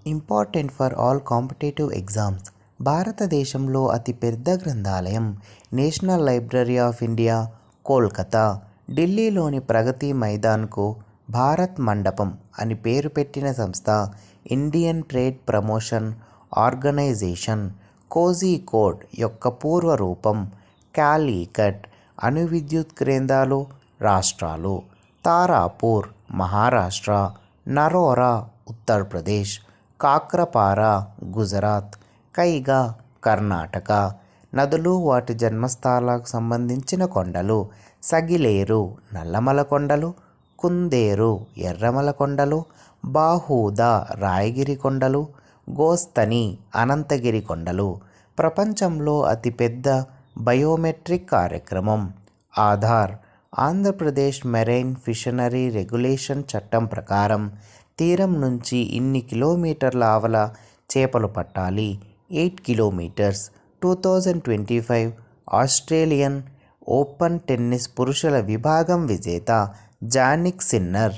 Important for all competitive exams. భారతదేశంలో అతిపెద్ద గ్రంథాలయం national library of India, Kolkata. ఢిల్లీలోని ప్రగతి మైదాన్కు భారత్ మండపం అని పేరు పెట్టిన సంస్థ Indian trade promotion organisation. Kozhikode యొక్క పూర్వ రూపం కాలీకట్. అణు విద్యుత్ కేంద్రాలు రాష్ట్రాలు: తారాపూర్ మహారాష్ట్ర, నరోరా ఉత్తరప్రదేశ్, కాక్రపారా గుజరాత్, కైగా కర్ణాటక. నదులు, వాటి జన్మస్థలాలకు సంబంధించిన కొండలు: సగిలేరు నల్లమల కొండలు, కుందేరు ఎర్రమల కొండలు, బాహూదా రాయగిరి కొండలు, గోస్తని అనంతగిరి కొండలు. ప్రపంచంలో అతిపెద్ద బయోమెట్రిక్ కార్యక్రమం ఆధార్. ఆంధ్రప్రదేశ్ మెరైన్ ఫిషనరీ రెగ్యులేషన్ చట్టం ప్రకారం తీరం నుంచి ఇన్ని కిలోమీటర్ల ఆవల చేపలు పట్టాలి. 8 కిలోమీటర్స్. 2025 ఆస్ట్రేలియన్ ఓపెన్ టెన్నిస్ పురుషుల విభాగం విజేత జానిక్ సిన్నర్